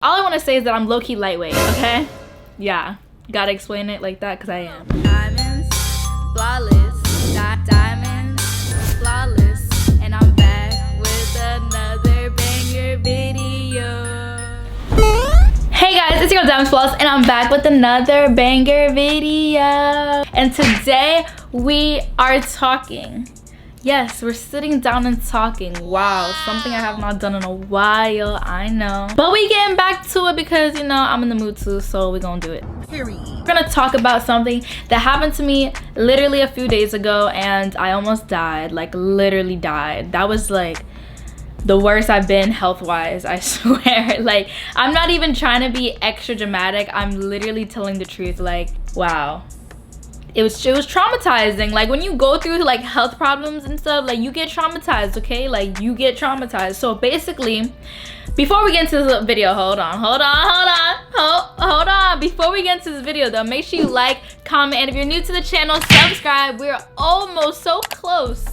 All I want to say is that I'm low-key lightweight, okay? Yeah, gotta explain it like that because I am. Diamonds, flawless, diamonds, flawless, and I'm back with another banger video. Hey guys, it's your girl Diamonds Flawless, and I'm back with another banger video. And today we are talking. Yes, we're sitting down and talking. Wow, something I have not done in a while, I know. But we getting back to it because, you know, I'm in the mood too, so we're gonna do it. Period. We're gonna talk about something that happened to me literally a few days ago, and I almost died, like literally died. That was like the worst I've been health-wise, I swear. Like, I'm not even trying to be extra dramatic. I'm literally telling the truth. Like, wow. It was traumatizing. Like, when you go through like health problems and stuff, like, you get traumatized, okay? Like, you get traumatized. So basically, before we get into this video, hold on. Before we get into this video though, make sure you like, comment, and if you're new to the channel, subscribe. We're almost so close,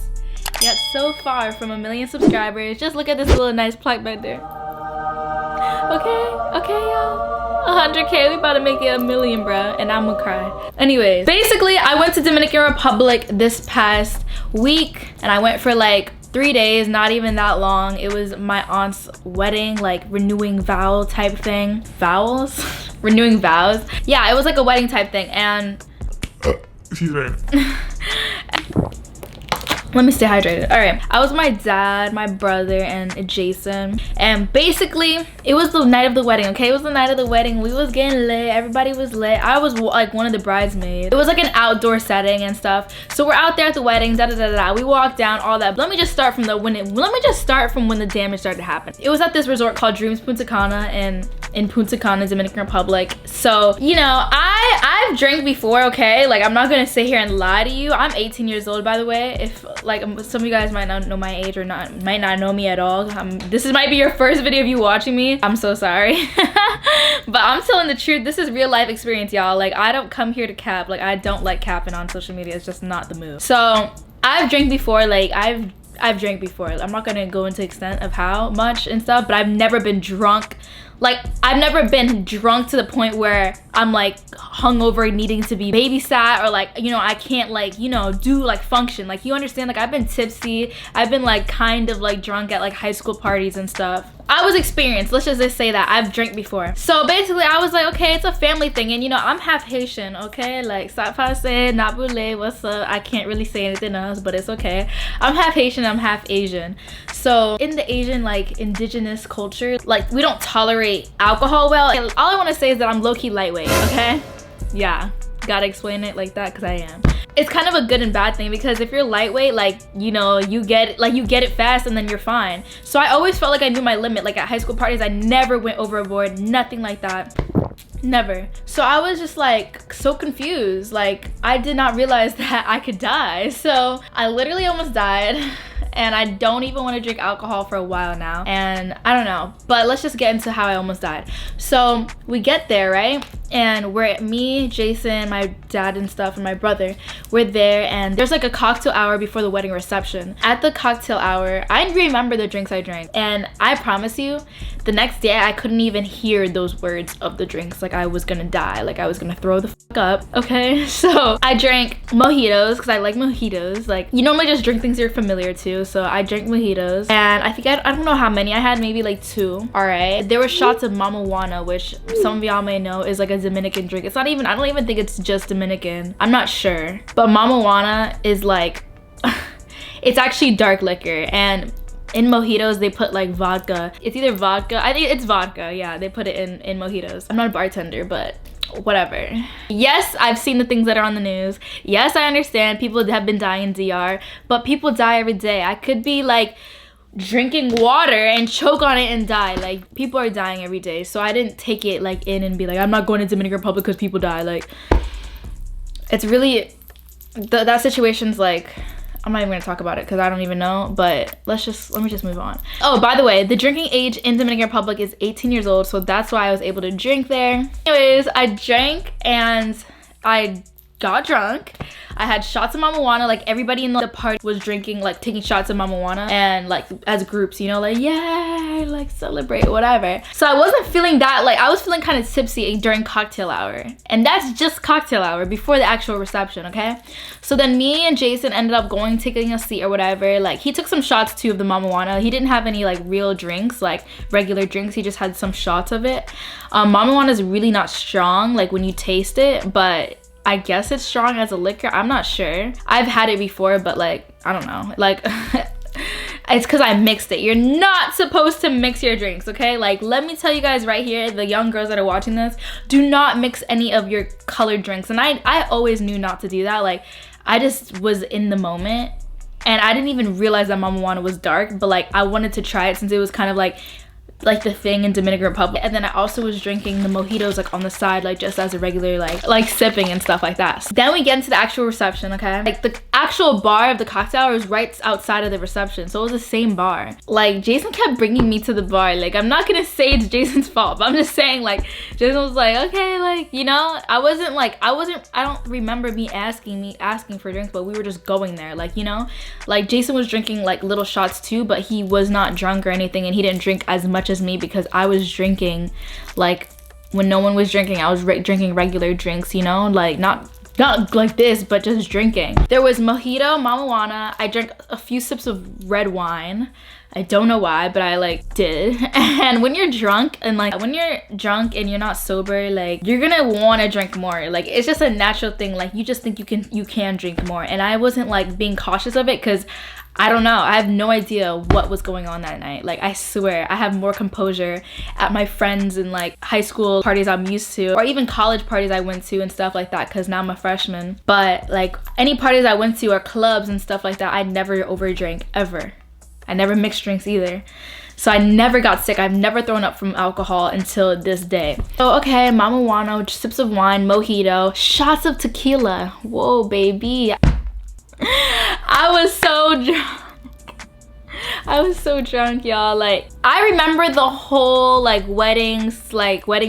yet so far from 1 million subscribers. Just look at this little nice plaque right there. Okay, y'all. 100K, we about to make it 1 million, bro, and I'm gonna cry. Anyways, basically, I went to Dominican Republic this past week, and I went for like 3 days, not even that long. It was my aunt's wedding, like renewing vow type thing. Vows? Renewing vows. Yeah, it was like a wedding type thing, and she's right. Let me stay hydrated. All right, I was with my dad, my brother, and Jason. And basically, it was the night of the wedding, okay? It was the night of the wedding. We was getting lit. Everybody was lit. I was like one of the bridesmaids. It was like an outdoor setting and stuff. So we're out there at the wedding, da-da-da-da. We walked down, all that. Let me just start from when the damage started to happen. It was at this resort called Dreams Punta Cana in Punta Cana, Dominican Republic. So, you know, I've drank before, okay? Like, I'm not gonna sit here and lie to you. I'm 18 years old, by the way. If like some of you guys might not know my age or might not know me at all. This might be your first video of you watching me. I'm so sorry. But I'm telling the truth. This is real life experience, y'all. Like, I don't come here to cap. Like, I don't like capping on social media. It's just not the move. So I've drank before. Like, I've drank before. I'm not gonna go into extent of how much and stuff, but I've never been drunk. Like, I've never been drunk to the point where I'm like hungover needing to be babysat, or like, you know, I can't like, you know, do like function. Like, you understand? Like, I've been tipsy. I've been like kind of like drunk at like high school parties and stuff. I was experienced. Let's just say that I've drank before. So basically, I was like, okay, it's a family thing, and you know, I'm half Haitian, okay? Like, Sapase, Nabule, what's up? I can't really say anything else, but it's okay. I'm half Haitian, I'm half Asian. So in the Asian, like, indigenous culture, like, we don't tolerate alcohol well. And all I want to say is that I'm low-key lightweight, okay? Yeah, gotta explain it like that because I am. It's kind of a good and bad thing, because if you're lightweight, like, you know, you get it fast and then you're fine. So I always felt like I knew my limit. Like, at high school parties, I never went overboard, nothing like that. Never. So I was just like so confused. Like, I did not realize that I could die. So I literally almost died. And I don't even want to drink alcohol for a while now. And I don't know. But let's just get into how I almost died. So we get there, right? And me, Jason, my dad and stuff, and my brother, we're there, and there's like a cocktail hour before the wedding reception. At the cocktail hour, I remember the drinks I drank, and I promise you, the next day I couldn't even hear those words of the drinks. Like, I was gonna die, like I was gonna throw the fuck up, okay? So I drank mojitos because I like mojitos. Like, you normally just drink things you're familiar to, so I drank mojitos, and I think I don't know how many I had, maybe like 2. All right, there were shots of mama juana, which some of y'all may know is like a Dominican drink. It's not even, I don't even think it's just Dominican, I'm not sure, but mama juana is like it's actually dark liquor, and in mojitos they put like vodka. It's either vodka, I think it's vodka, yeah, they put it in mojitos. I'm not a bartender, but whatever. Yes, I've seen the things that are on the news. Yes, I understand people have been dying in DR, but people die every day. I could be like drinking water and choke on it and die. Like, people are dying every day. So I didn't take it like in and be like, I'm not going to Dominican Republic because people die. Like, it's really that situation's like, I'm not even gonna talk about it because I don't even know, but let me just move on. Oh, by the way, the drinking age in Dominican Republic is 18 years old, so that's why I was able to drink there. Anyways, I drank and I got drunk. I had shots of Mama Juana. Like everybody in the party was drinking, like taking shots of Mama Juana, and like as groups, you know, like yay, like celebrate, whatever. So I wasn't feeling that, like I was feeling kind of tipsy during cocktail hour, and that's just cocktail hour before the actual reception, okay? So then me and Jason ended up going, taking a seat or whatever. Like he took some shots too of the Mama Juana. He didn't have any like real drinks, like regular drinks. He just had some shots of it. Mama Juana is really not strong, like when you taste it, but I guess it's strong as a liquor. I'm not sure. I've had it before, but like, I don't know. Like, it's because I mixed it. You're not supposed to mix your drinks, okay? Like, let me tell you guys right here, the young girls that are watching this, do not mix any of your colored drinks. And I always knew not to do that. Like, I just was in the moment. And I didn't even realize that Mama Juana was dark. But like, I wanted to try it since it was kind of like the thing in Dominican Republic. And then I also was drinking the mojitos like on the side, like just as a regular like sipping and stuff like that. So then we get into the actual reception, okay? Like the actual bar of the cocktail hour was right outside of the reception, so it was the same bar. Like Jason kept bringing me to the bar. Like I'm not gonna say it's Jason's fault, but I'm just saying like Jason was like, okay, like, you know, I don't remember me asking for drinks, but we were just going there, like, you know, like Jason was drinking like little shots too, but he was not drunk or anything, and he didn't drink as much as me because I was drinking like when no one was drinking. I was drinking regular drinks, you know, like not like this, but just drinking. There was mojito, Mama Juana. I drank a few sips of red wine. I don't know why, but I like did. And when you're drunk and you're not sober, like you're gonna want to drink more. Like it's just a natural thing. Like you just think you can drink more. And I wasn't like being cautious of it because I don't know. I have no idea what was going on that night. Like I swear I have more composure at my friends and like high school parties I'm used to, or even college parties I went to and stuff like that, because now I'm a freshman. But like any parties I went to or clubs and stuff like that, I never overdrank ever. I never mixed drinks either. So I never got sick. I've never thrown up from alcohol until this day. So okay, Mama Juana, sips of wine, mojito, shots of tequila. Whoa, baby. I was so drunk. I was so drunk, y'all. Like I remember the whole like wedding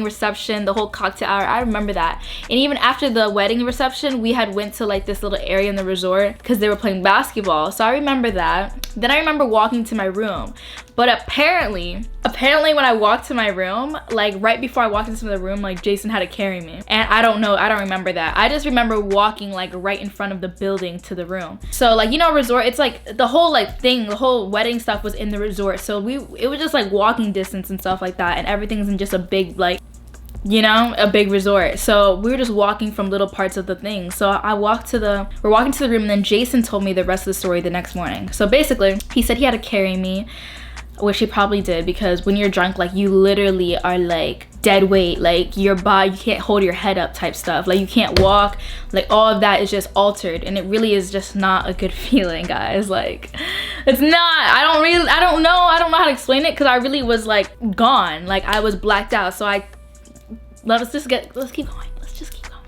reception, the whole cocktail hour. I remember that. And even after the wedding reception, we had went to like this little area in the resort because they were playing basketball. So I remember that. Then I remember walking to my room. But apparently when I walked to my room, like right before I walked into the room, like Jason had to carry me. And I don't remember that. I just remember walking like right in front of the building to the room. So like, you know, resort, it's like the whole like thing, the whole wedding stuff was in the resort. So it was just like walking distance and stuff like that. And everything's in just a big like, you know, a big resort. So we were just walking from little parts of the thing. So we're walking to the room, and then Jason told me the rest of the story the next morning. So basically he said he had to carry me, which he probably did, because when you're drunk, like you literally are like dead weight, like your body, you can't hold your head up type stuff, like you can't walk, like all of that is just altered, and it really is just not a good feeling, guys. Like it's not, I don't know how to explain it, because I really was like gone, like I was blacked out. So let's just keep going.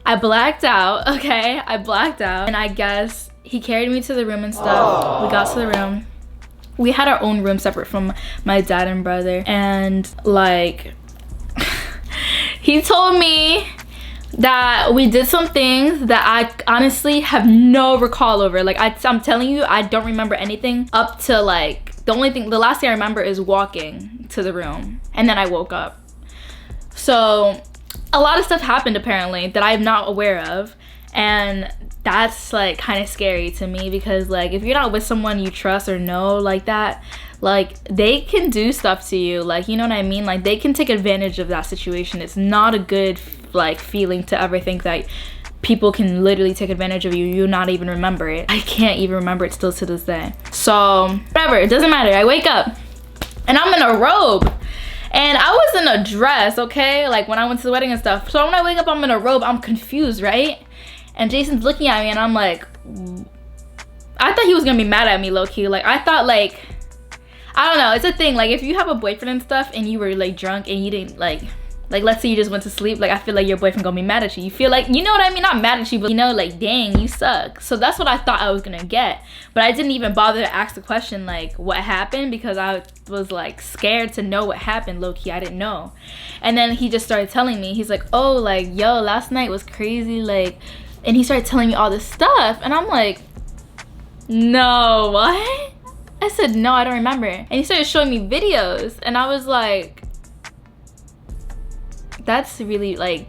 I blacked out, okay? I blacked out, and I guess he carried me to the room and stuff. We got to the room. We had our own room separate from my dad and brother, and like he told me that we did some things that I honestly have no recall over. Like I'm telling you, I don't remember anything up to like the last thing I remember is walking to the room, and then I woke up. So a lot of stuff happened apparently that I'm not aware of, and that's like kind of scary to me, because like if you're not with someone you trust or know like that, like they can do stuff to you, like, you know what I mean, like they can take advantage of that situation. It's not a good like feeling to ever think that people can literally take advantage of you not even remember it. I can't even remember it still to this day. So whatever, it doesn't matter. I wake up and I'm in a robe. And I was in a dress, okay? Like when I went to the wedding and stuff. So when I wake up, I'm in a robe. I'm confused, right? And Jason's looking at me and I'm like, I thought he was gonna be mad at me low-key. Like I thought, like, I don't know. It's a thing. Like if you have a boyfriend and stuff and you were like drunk and you didn't like let's say you just went to sleep, like I feel like your boyfriend gonna be mad at you. You feel like, you know what I mean? Not mad at you, but you know, like, dang, you suck. So that's what I thought I was gonna get. But I didn't even bother to ask the question, like, what happened? Because I was like scared to know what happened, low-key. I didn't know. And then he just started telling me, he's like, oh, like, yo, last night was crazy. Like And he started telling me all this stuff, and I'm like, no, what? I said, no, I don't remember. And he started showing me videos, and I was like, that's really like,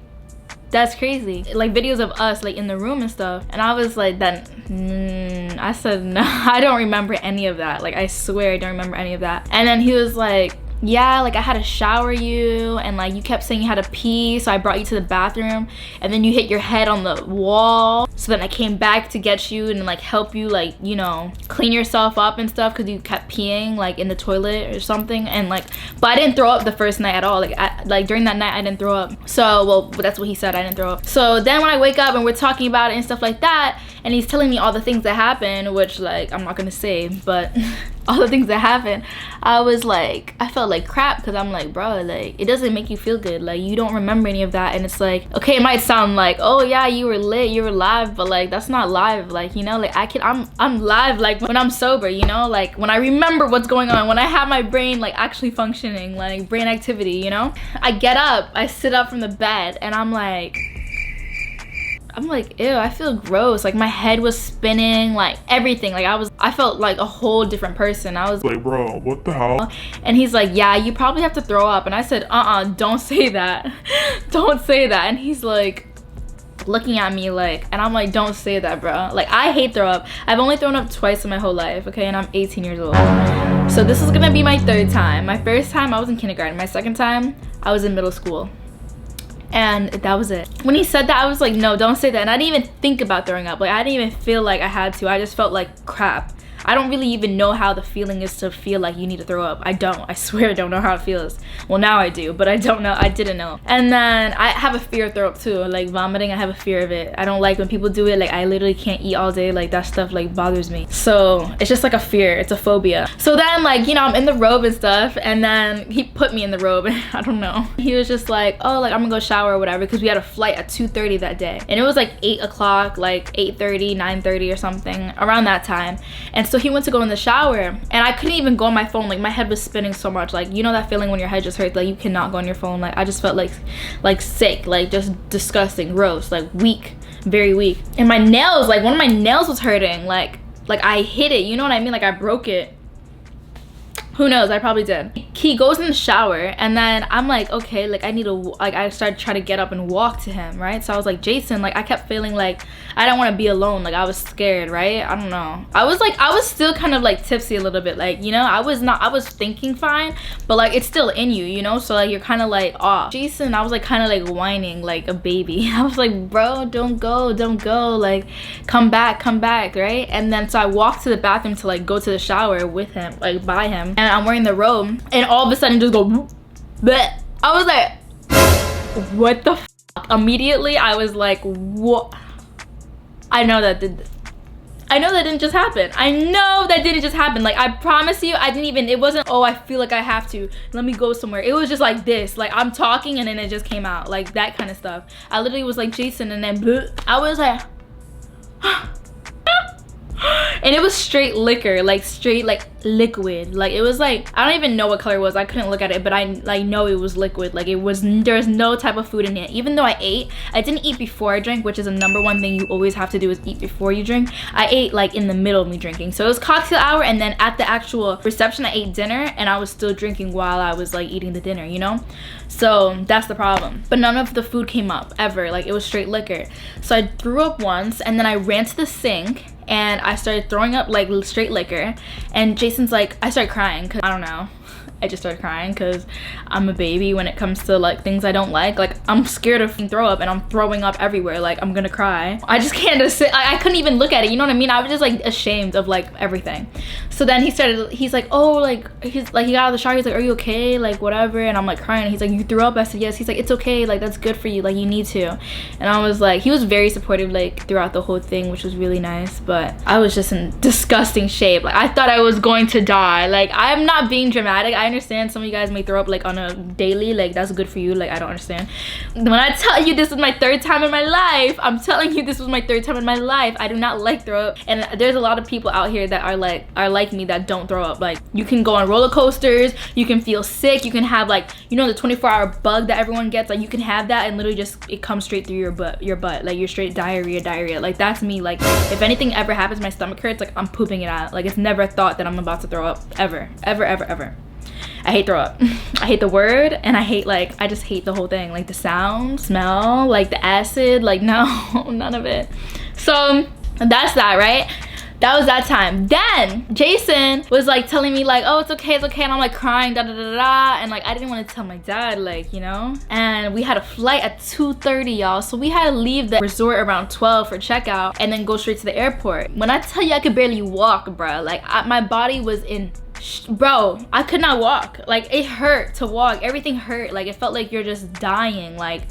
that's crazy. Like videos of us like in the room and stuff. And I was like, I said, no, I don't remember any of that. Like, I swear I don't remember any of that. And then he was like, yeah, like I had to shower you, and like you kept saying you had to pee, so I brought you to the bathroom, and then you hit your head on the wall, so then I came back to get you and like help you, like, you know, clean yourself up and stuff, because you kept peeing like in the toilet or something. And like, but I didn't throw up the first night at all. Like during that night I didn't throw up. So, well, that's what he said, I didn't throw up. So then when I wake up and we're talking about it and stuff like that, and he's telling me all the things that happened, which like I'm not gonna say, but all the things that happened, I was like, I felt like crap, because I'm like, bro, like it doesn't make you feel good. Like you don't remember any of that. And it's like, okay, it might sound like, oh yeah, you were lit, you were live, but like that's not live. Like, you know, like I'm live like when I'm sober, you know, like when I remember what's going on, when I have my brain like actually functioning, like brain activity, you know. I get up, I sit up from the bed, and I'm like, ew, I feel gross. Like my head was spinning, like everything. Like I felt like a whole different person. I was Like, bro, what the hell? And he's like, yeah, you probably have to throw up. And I said, don't say that. Don't say that. And he's like looking at me like, and I'm like, don't say that, bro. Like I hate throw up. I've only thrown up twice in my whole life, okay? And I'm 18 years old. So this is gonna be my third time. My first time I was in kindergarten. My second time I was in middle school. And that was it. When he said that, I was like, no, don't say that. And I didn't even think about throwing up. Like I didn't even feel like I had to. I just felt like crap. I don't really even know how the feeling is to feel like you need to throw up. I don't. I swear I don't know how it feels. Well, now I do, but I don't know. I didn't know. And then I have a fear of throw up too. Like vomiting, I have a fear of it. I don't like when people do it. Like I literally can't eat all day. Like that stuff like bothers me. So it's just like a fear. It's a phobia. So then like, you know, I'm in the robe and stuff, and then he put me in the robe. I don't know. He was just like, oh, like I'm gonna go shower or whatever, because we had a flight at 2:30 that day. And it was like 8 o'clock, like 8:30, 9:30 or something, around that time. And so he went to go in the shower, and I couldn't even go on my phone. Like my head was spinning so much. Like, you know that feeling when your head just hurts, like you cannot go on your phone. Like I just felt like sick, like just disgusting, gross, like weak, very weak. And my nails, like one of my nails was hurting. Like I hit it, you know what I mean? Like I broke it. Who knows? I probably did. He goes in the shower, and then I'm like, okay, like I need to, like I started trying to get up and walk to him, right? So I was like, Jason, like I kept feeling like I don't want to be alone. Like I was scared, right? I don't know. I was still kind of like tipsy a little bit, like, you know, I was thinking fine, but like it's still in you, you know? So like you're kind of like off. Jason, I was like kind of like whining like a baby. I was like, bro, don't go, like come back, right? And then so I walked to the bathroom to like go to the shower with him, like by him, and I'm wearing the robe, and all of a sudden just go bleh. I was like, what the fuck? Immediately I was like, what? I know that didn't just happen. I know that didn't just happen. Like I promise you, I didn't even, it wasn't, oh, I feel like I have to, let me go somewhere. It was just like this, like I'm talking and then it just came out, like that kind of stuff. I literally was like, Jason, and then bleh. I was like and it was straight liquor, like straight like liquid. Like it was like, I don't even know what color it was. I couldn't look at it, but I like know it was liquid. Like it was, there's no type of food in it. Even though I didn't eat before I drank, which is a #1 thing you always have to do, is eat before you drink. I ate like in the middle of me drinking. So it was cocktail hour, and then at the actual reception I ate dinner, and I was still drinking while I was like eating the dinner, you know? So that's the problem. But none of the food came up ever. Like it was straight liquor. So I threw up once, and then I ran to the sink and I started throwing up like straight liquor. And Jason's like, I started crying, because I don't know, I just started crying because I'm a baby when it comes to like things I don't like. Like I'm scared of throw up, and I'm throwing up everywhere. Like I'm gonna cry. I just can't just sit. I couldn't even look at it, you know what I mean? I was just like ashamed of like everything. So then he's like, oh, like he got out of the shower, he's like, are you okay, like whatever? And I'm like crying, and he's like, you threw up? I said yes. He's like, it's okay, like that's good for you, like you need to. And I was like, he was very supportive like throughout the whole thing, which was really nice. But I was just in disgusting shape. Like I thought I was going to die. Like I'm not being dramatic, I understand some of you guys may throw up like on a daily, like that's good for you, like I don't understand. When I tell you this is my 3rd time in my life, I'm telling you this was my 3rd time in my life. I do not like throw up, and there's a lot of people out here that are like me that don't throw up. Like you can go on roller coasters, you can feel sick, you can have like, you know, the 24-hour bug that everyone gets, like you can have that and literally just it comes straight through your butt, like you're straight diarrhea. Like that's me. Like if anything ever happens, my stomach hurts, like I'm pooping it out. Like it's never a thought that I'm about to throw up, ever. I hate throw up. I hate the word, and I just hate the whole thing, like the sound, smell, like the acid, like no, none of it. So that's that, right? That was that time. Then Jason was like telling me like, oh, it's okay, and I'm like crying, da da da da, and like I didn't want to tell my dad, like, you know. And we had a flight at 2:30, y'all, so we had to leave the resort around 12 for checkout and then go straight to the airport. When I tell you I could barely walk, bro, like my body was in, bro, I could not walk. Like it hurt to walk, everything hurt, like it felt like you're just dying. Like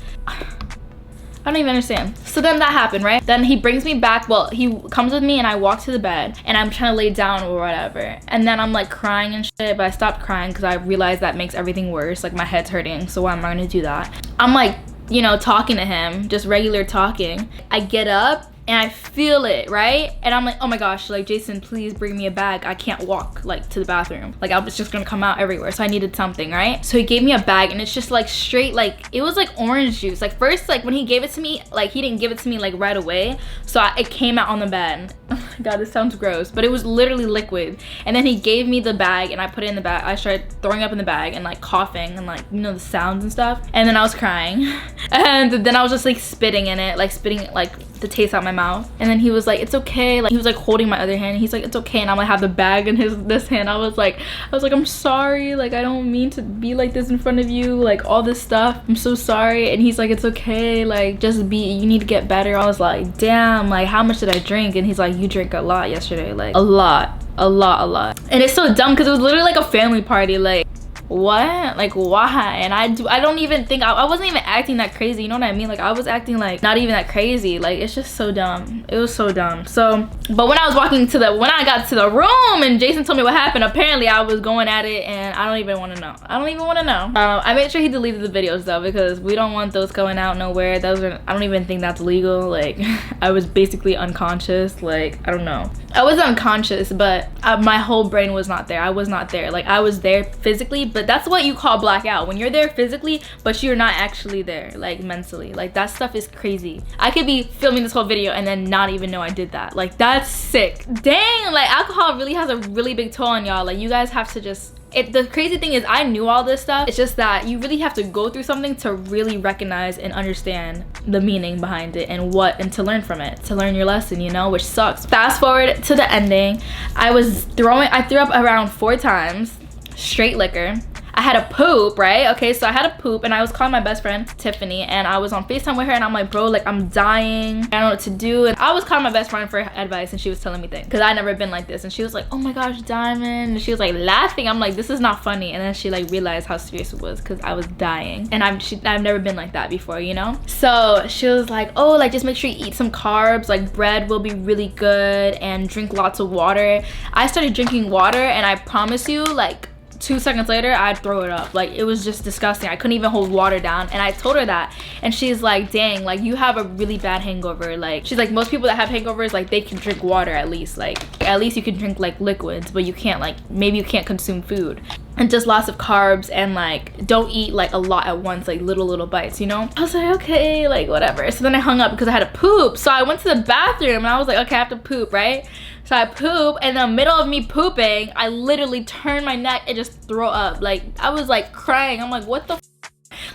I don't even understand. So then that happened, right? Then he brings me back. Well, he comes with me and I walk to the bed and I'm trying to lay down or whatever. And then I'm like crying and shit, but I stopped crying because I realized that makes everything worse. Like my head's hurting, so why am I gonna do that? I'm like, you know, talking to him, just regular talking. I get up and I feel it, right? And I'm like, oh my gosh, like Jason, please bring me a bag. I can't walk like to the bathroom. Like I was just gonna come out everywhere. So I needed something, right? So he gave me a bag and it's just like straight, like it was like orange juice. Like first, like when he gave it to me, like he didn't give it to me like right away. So it came out on the bed. Oh my God, this sounds gross, but it was literally liquid. And then he gave me the bag and I put it in the bag. I started throwing up in the bag and like coughing and like, you know, the sounds and stuff. And then I was crying. And then I was just like spitting in it, like spitting like the taste out my mouth. And then he was like, it's okay. Like he was like holding my other hand and he's like, it's okay. And I'm like have the bag in this hand. I was like, I'm sorry, like I don't mean to be like this in front of you, like all this stuff, I'm so sorry. And he's like, it's okay, like just you need to get better. I was like, damn, like how much did I drink? And he's like, you drank a lot yesterday, like a lot. And it's so dumb because it was literally like a family party. Like what? Like why? And I don't even think I wasn't even acting that crazy, you know what I mean? Like I was acting like not even that crazy. Like it's just so dumb. It was so dumb. So but when I got to the room and Jason told me what happened, apparently I was going at it and I don't even want to know. I made sure he deleted the videos though, because we don't want those going out nowhere. I don't even think that's legal. Like I was basically unconscious. Like I don't know, I was unconscious, but my whole brain was not there. I was not there. Like I was there physically, but that's what you call blackout, when you're there physically but you're not actually there, like mentally. Like that stuff is crazy. I could be filming this whole video and then not even know I did that. Like that's sick. Dang, like alcohol really has a really big toll on y'all. Like you guys have to just, the crazy thing is I knew all this stuff. It's just that you really have to go through something to really recognize and understand the meaning behind it and to learn from it, to learn your lesson, you know, which sucks. Fast forward to the ending. I threw up around 4 times, straight liquor. I had a poop, right? Okay, so I had a poop and I was calling my best friend Tiffany and I was on FaceTime with her and I'm like, bro, like I'm dying, I don't know what to do. And I was calling my best friend for advice and she was telling me things because I never been like this. And she was like, oh my gosh, Diamond, and she was like laughing. I'm like, this is not funny. And then she like realized how serious it was because I was dying and I've never been like that before, you know? So she was like, oh, like just make sure you eat some carbs, like bread will be really good, and drink lots of water. I started drinking water and I promise you, like 2 seconds later I'd throw it up. Like it was just disgusting. I couldn't even hold water down. And I told her that and she's like, dang, like you have a really bad hangover. Like she's like, most people that have hangovers, like they can drink water at least. Like at least you can drink like liquids, but you can't, like maybe you can't consume food. And just lots of carbs and like don't eat like a lot at once, like little bites, you know? I was like, okay, like whatever. So then I hung up because I had to poop. So I went to the bathroom and I was like, okay, I have to poop, right? So I poop, and in the middle of me pooping, I literally turned my neck and just throw up. Like I was like crying. I'm like, what the f?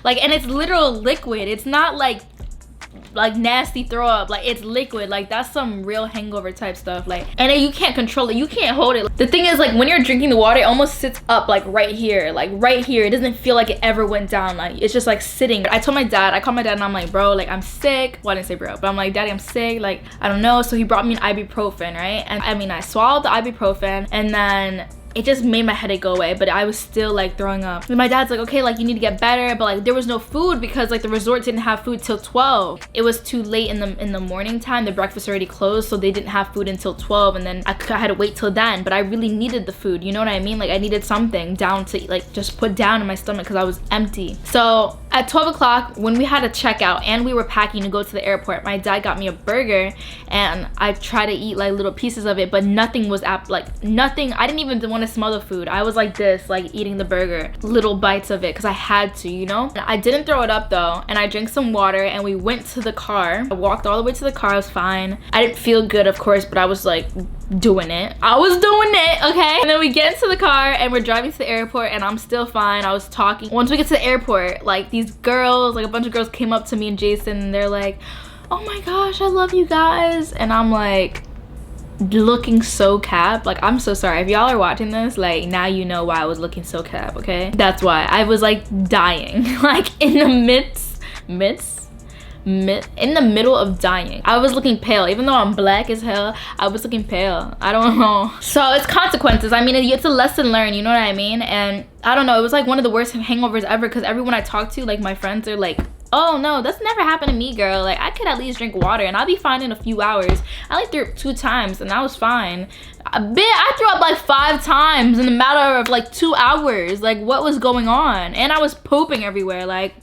Like, and it's literal liquid. It's not like nasty throw up. Like it's liquid. Like that's some real hangover type stuff. Like, and then you can't control it, you can't hold it. The thing is, like when you're drinking the water, it almost sits up like right here. It doesn't feel like it ever went down. Like it's just like sitting. I called my dad and I'm like, bro, like I'm sick. Well, I didn't say bro, but I'm like, daddy, I'm sick, like I don't know. So he brought me an ibuprofen, right? And I mean, I swallowed the ibuprofen and then it just made my headache go away, but I was still like throwing up. And my dad's like, okay, like you need to get better, but like there was no food because like the resort didn't have food till 12. It was too late in the morning time. The breakfast already closed, so they didn't have food until 12, and then I had to wait till then. But I really needed the food, you know what I mean? Like I needed something down to like just put down in my stomach because I was empty. So at 12 o'clock, when we had to check out and we were packing to go to the airport, my dad got me a burger, and I tried to eat like little pieces of it, but nothing was nothing. I didn't even want to smell the food. I was like this, like eating the burger, little bites of it because I had to, you know? And I didn't throw it up though, and I drank some water, and we went to the car. I walked all the way to the car. I was fine. I didn't feel good, of course, but I was like doing it. I was doing it, okay? And then we get into the car and we're driving to the airport, and I'm still fine. I was talking. Once we get to the airport, like these girls, like a bunch of girls came up to me and Jason, and they're like, oh my gosh, I love you guys. And I'm like looking so cap. Like I'm so sorry if y'all are watching this, like now you know why I was looking so cap, okay? That's why I was like dying, like in the in the middle of dying. I was looking pale. Even though I'm black as hell, I was looking pale. I don't know. So it's consequences. I mean, it's a lesson learned, you know what I mean? And I don't know, it was like one of the worst hangovers ever, because everyone I talk to, like my friends, are like, oh no, that's never happened to me, girl. Like I could at least drink water and I'll be fine in a few hours. I like threw up 2 times and I was fine. I threw up like 5 times in a matter of like 2 hours. Like what was going on? And I was pooping everywhere. Like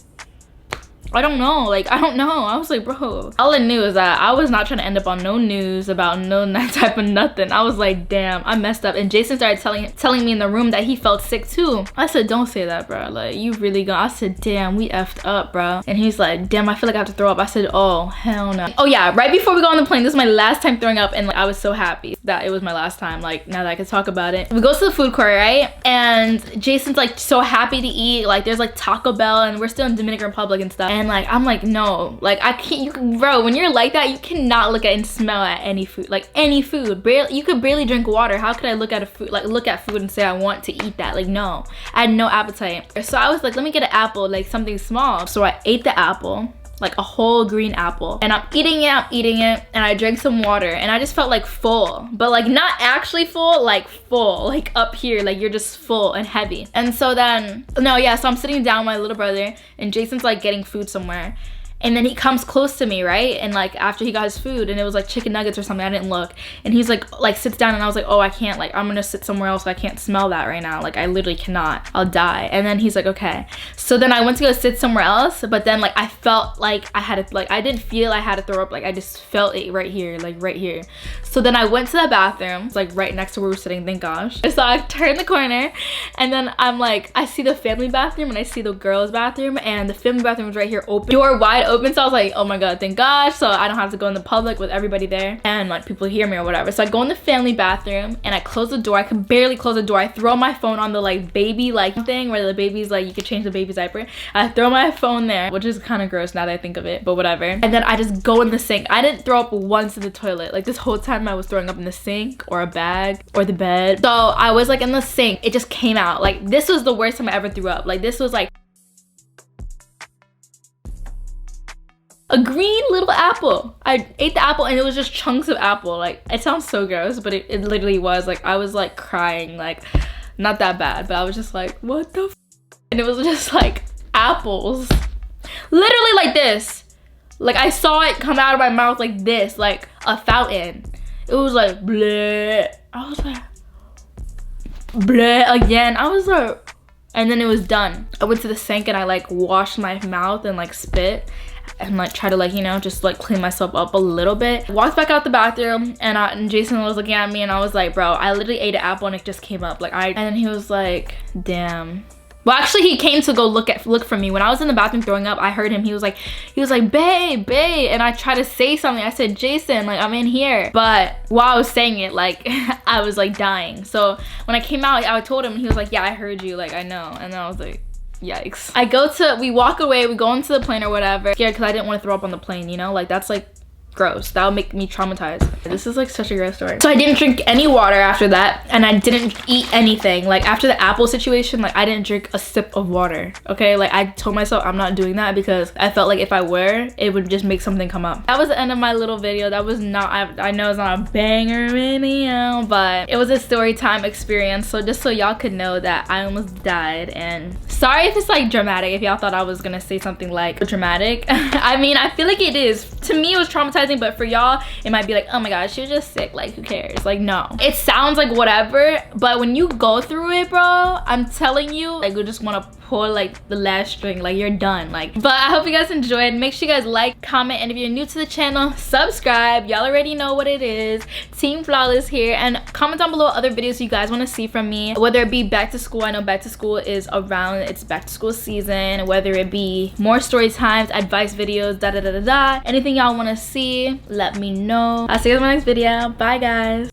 I don't know, like I don't know. I was like, bro, all I knew is that I was not trying to end up on no news about no that type of nothing. I was like, damn, I messed up. And Jason started telling me in the room that he felt sick too. I said, don't say that, bro. Like you really gonna. I said, damn, we effed up, bro. And he's like, damn, I feel like I have to throw up. I said, oh hell no. Oh yeah, right before we go on the plane, this is my last time throwing up, and like, I was so happy that it was my last time. Like now that I can talk about it, we go to the food court, right? And Jason's like so happy to eat. Like there's like Taco Bell, and we're still in Dominican Republic and stuff. And like I'm like, no, like I can't. Bro, when you're like that, you cannot look at and smell at any food. Like any food. You could barely drink water. How could I look at food and say I want to eat that? Like no, I had no appetite. So I was like, let me get an apple, like something small. So I ate the apple, like a whole green apple, and I'm eating it, and I drank some water, and I just felt like full, but like not actually full, like up here, like you're just full and heavy. And so then so I'm sitting down with my little brother, and Jason's like getting food somewhere, and then he comes close to me, right? And like after he got his food, and it was like chicken nuggets or something, I didn't look, and he's like sits down, and I was like, oh, I can't, like I'm gonna sit somewhere else. I can't smell that right now. Like I literally cannot, I'll die. And then he's like, okay. So then I went to go sit somewhere else, but then like I felt like I had to, like I didn't feel I had to throw up, like I just felt it right here, like right here. So then I went to the bathroom. It's like right next to where we were sitting, thank gosh. So I turned the corner, and then I'm like, I see the family bathroom and I see the girls bathroom, and the family bathroom was right here, open, door wide open. So I was like, oh my god, thank gosh. So I don't have to go in the public with everybody there and like people hear me or whatever. So I go in the family bathroom, and I close the door. I could barely close the door. I throw my phone on the like baby like thing where the baby's like, you could change the baby's diaper. I throw my phone there, which is kind of gross now that I think of it, but whatever. And then I just go in the sink. I didn't throw up once in the toilet. Like this whole time I was throwing up in the sink or a bag or the bed. So I was like in the sink. It just came out. Like this was the worst time I ever threw up. Like this was like a green little apple. I ate the apple, and it was just chunks of apple. Like it sounds so gross, but it literally was. Like I was like crying, like not that bad, but I was just like, what the f? And it was just like apples, literally like this. Like I saw it come out of my mouth like this, like a fountain. It was like bleh. I was like bleh again. I was like, and then it was done. I went to the sink and I like washed my mouth and like spit and like try to like, you know, just like clean myself up a little bit. Walked back out the bathroom, and Jason was looking at me, and I was like, bro, I literally ate an apple and it just came up. Like and then he was like, damn. Well, actually, he came to go look for me. When I was in the bathroom throwing up, I heard him. He was like, babe, and I tried to say something. I said, Jason, like I'm in here. But while I was saying it, like I was like dying. So when I came out, I told him, and he was like, yeah, I heard you, like I know. And then I was like, yikes. We walk away, we go into the plane or whatever, scared because I didn't want to throw up on the plane, you know, like that's like gross. That would make me traumatized. This is like such a gross story. So I didn't drink any water after that, and I didn't eat anything. Like after the apple situation, like I didn't drink a sip of water. Okay, like I told myself I'm not doing that because I felt like if I were, it would just make something come up. That was the end of my little video. That was not, I know it's not a banger video, but it was a story time experience. So just so y'all could know that I almost died, and sorry if it's like dramatic, if y'all thought I was gonna say something like dramatic. I mean, I feel like it is. To me, it was traumatizing, but for y'all, it might be like, oh my gosh, she was just sick, like who cares? Like no, it sounds like whatever, but when you go through it, bro, I'm telling you, like you just want to pull like the last string, like you're done. Like, but I hope you guys enjoyed. Make sure you guys like, comment, and if you're new to the channel, subscribe. Y'all already know what it is. Team Flawless here, and comment down below other videos you guys want to see from me, whether it be back to school. I know back to school is around, it's back to school season, whether it be more story times, advice videos, da da da da da, anything y'all want to see, let me know. I'll see you guys in my next video. Bye guys.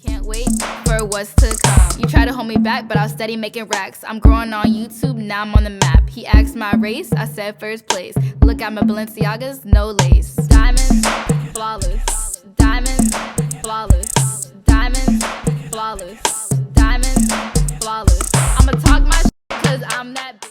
Can't wait for what's to come. You try to hold me back, but I was steady making racks. I'm growing on YouTube, now I'm on the map. He asked my race, I said first place. Look at my Balenciagas, no lace. Diamonds, flawless. Diamonds, flawless. Diamonds, flawless. Diamonds, flawless. I'ma talk my shit cause I'm that